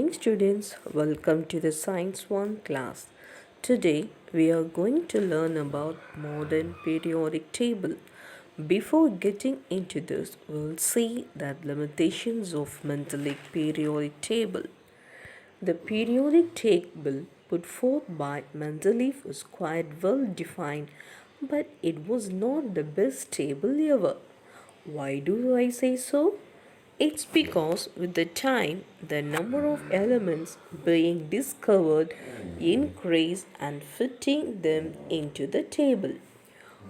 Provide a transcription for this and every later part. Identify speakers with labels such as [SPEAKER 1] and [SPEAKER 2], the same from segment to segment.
[SPEAKER 1] morning, students. Welcome to the Science 1 class. Today, we are going to learn about modern periodic table. Before getting into this, we'll see that limitations of Mendeleev periodic table. The periodic table put forth by Mendeleev was quite well defined, but it was not the best table ever. Why do I say so? It's because with the time, the number of elements being discovered increased and fitting them into the table.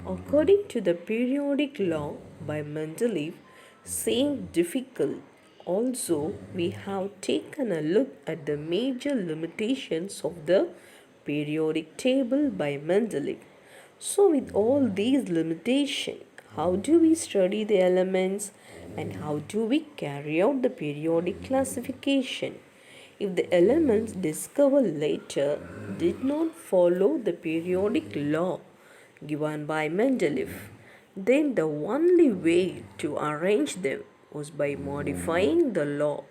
[SPEAKER 1] According to the periodic law by Mendeleev, seemed difficult. Also, we have taken a look at the major limitations of the periodic table by Mendeleev. So, with all these limitations, how do we study the elements and how do we carry out the periodic classification? If the elements discovered later did not follow the periodic law given by Mendeleev, then the only way to arrange them was by modifying the law.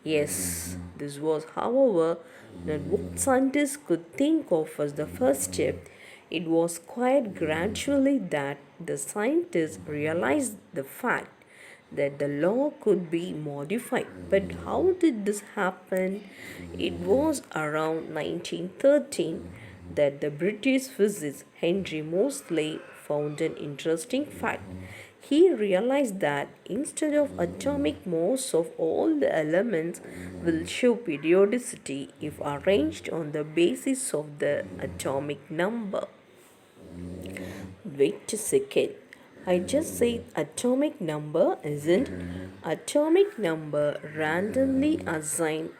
[SPEAKER 1] Yes, this was, however, not what scientists could think of as the first step. It was quite gradually that the scientists realized the fact that the law could be modified. But how did this happen? It was around 1913 that the British physicist Henry Moseley found an interesting fact. He realized that instead of atomic mass of all the elements will show periodicity if arranged on the basis of the atomic number. Wait a second. I just said atomic number, isn't atomic number randomly assigned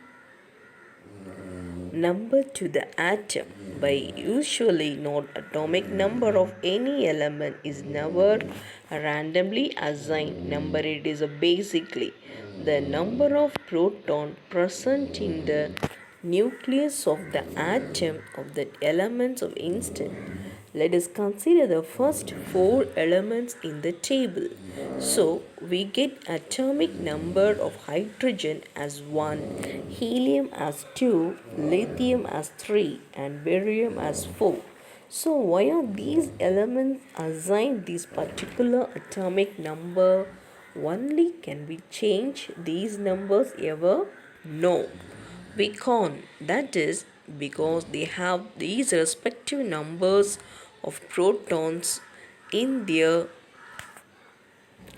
[SPEAKER 1] number to the atom by usually not atomic number of any element is never a randomly assigned number. It is basically the number of proton present in the nucleus of the atom of the elements of instant. Let us consider the first four elements in the table. So we get atomic number of hydrogen as 1, helium as 2, lithium as 3 and barium as 4. So why are these elements assigned this particular atomic number? Only can we change these numbers ever? No, we can't. That is because they have these respective numbers of protons in their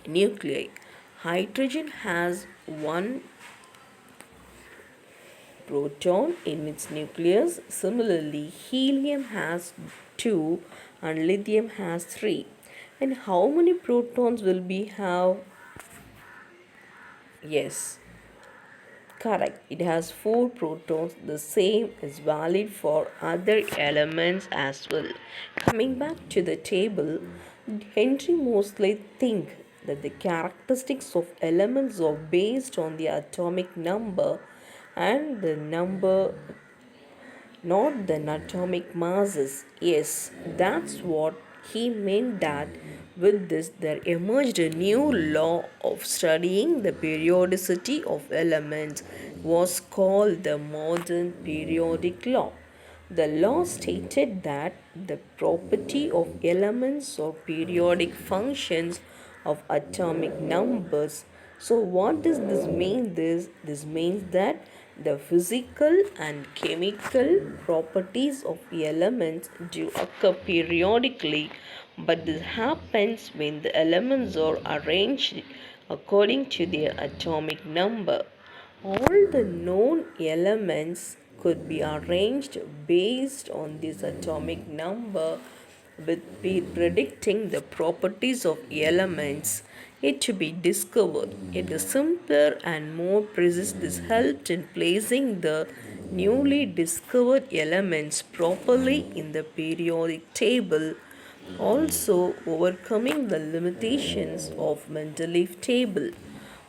[SPEAKER 1] nuclei. Hydrogen has one proton in its nucleus. Similarly, helium has two and lithium has three. And how many protons will we have? Yes, correct. It has four protons. The same is valid for other elements as well. Coming back to the table, Henry Moseley think that the characteristics of elements are based on the atomic number and the number, not the atomic masses. Yes, that's what he meant, that with this there emerged a new law of studying the periodicity of elements, was called the modern periodic law. The law stated that the property of elements or periodic functions of atomic numbers. So what does this mean? This means that the physical and chemical properties of elements do occur periodically, but this happens when the elements are arranged according to their atomic number. All the known elements could be arranged based on this atomic number, with predicting the properties of elements yet to be discovered. It is simpler and more precise. This helped in placing the newly discovered elements properly in the periodic table, also overcoming the limitations of Mendeleev table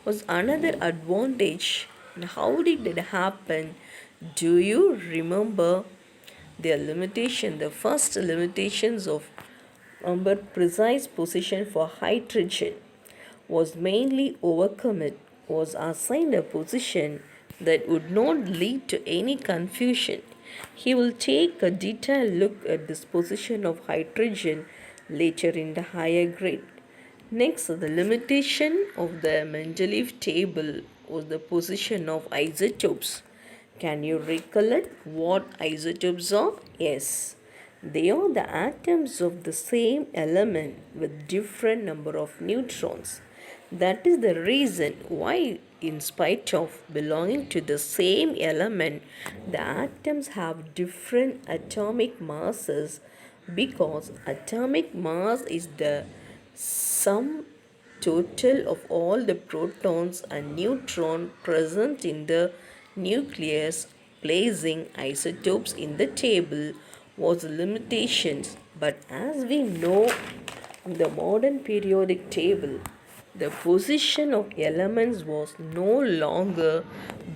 [SPEAKER 1] was another advantage. And how did it happen? Do you remember their limitation? The first limitations of number precise position for hydrogen was mainly overcome. It was assigned a position that would not lead to any confusion. He will take a detailed look at this position of hydrogen later in the higher grade. Next, the limitation of the Mendeleev table was the position of isotopes. Can you recollect what isotopes are? Yes, they are the atoms of the same element with different number of neutrons. That is the reason why, in spite of belonging to the same element, the atoms have different atomic masses, because atomic mass is the sum total of all the protons and neutrons present in the nucleus. Placing isotopes in the table was limitations, but as we know, in the modern periodic table, the position of elements was no longer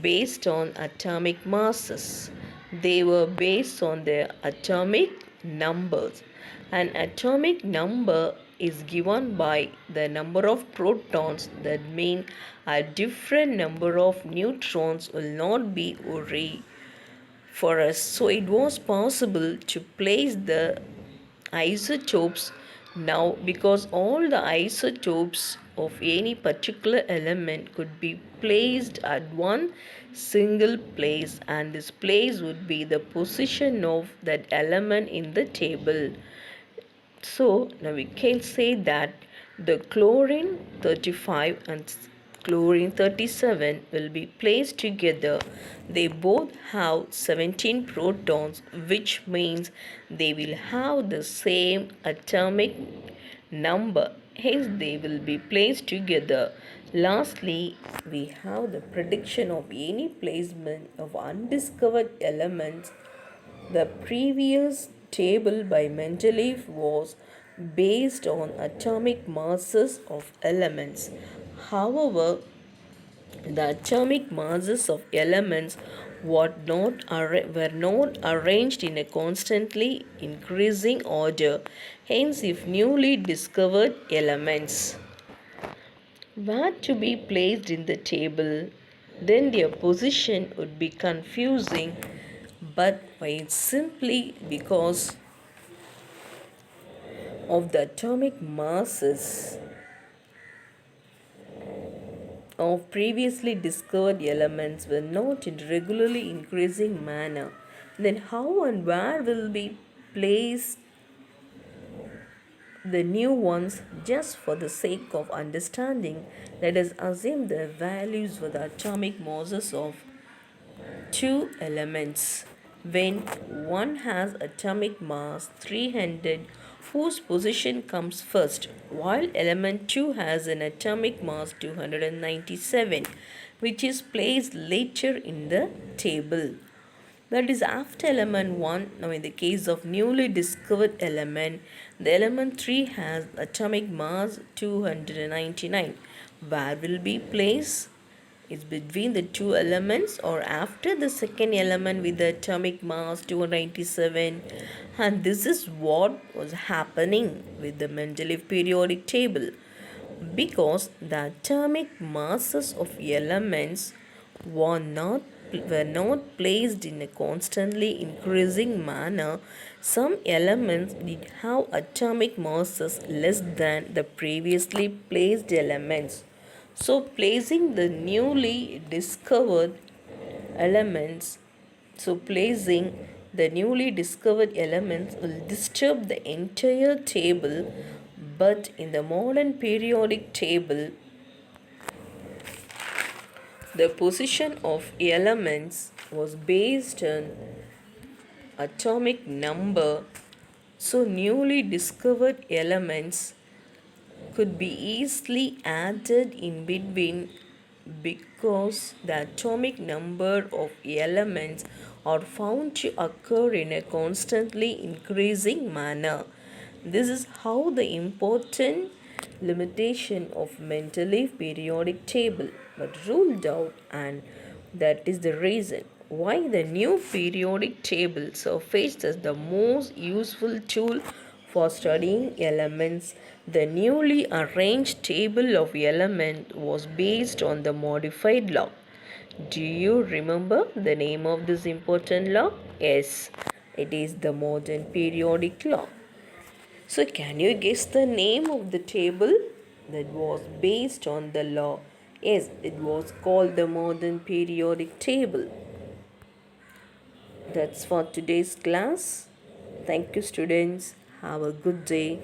[SPEAKER 1] based on atomic masses. They were based on their atomic numbers. An atomic number is given by the number of protons. That means a different number of neutrons will not be array for us. So it was possible to place the isotopes now, because all the isotopes of any particular element could be placed at one single place, and this place would be the position of that element in the table. So now we can say that the chlorine 35 and chlorine 37 will be placed together. They both have 17 protons, which means they will have the same atomic number. Hence, they will be placed together. Lastly, we have the prediction of any placement of undiscovered elements. The previous table by Mendeleev was based on atomic masses of elements. However, the atomic masses of elements were not arranged in a constantly increasing order. Hence, if newly discovered elements were to be placed in the table, then their position would be confusing, but why? Simply because of the atomic masses of previously discovered elements were not in regularly increasing manner. Then how and where will be placed the new ones? Just for the sake of understanding, let us assume the values for the atomic masses of two elements. When one has atomic mass 300, whose position comes first, while element 2 has an atomic mass 297, which is placed later in the table. That is after element 1. Now in the case of newly discovered element, the element 3 has atomic mass 299. Where will be placed? Is between the two elements or after the second element with the atomic mass 297. And this is what was happening with the Mendeleev periodic table, because the atomic masses of elements were not placed in a constantly increasing manner. Some elements did have atomic masses less than the previously placed elements. So, placing the newly discovered elements, placing the newly discovered elements will disturb the entire table, but in the modern periodic table, the position of elements was based on atomic number. So, newly discovered elements could be easily added in between, because the atomic number of elements are found to occur in a constantly increasing manner. This is how the important limitation of Mendeleev periodic table was ruled out, and that is the reason why the new periodic table surfaced as the most useful tool for studying elements. The newly arranged table of elements was based on the modified law. Do you remember the name of this important law? Yes, it is the modern periodic law. So, can you guess the name of the table that was based on the law? Yes, it was called the modern periodic table. That's for today's class. Thank you, students. Have a good day.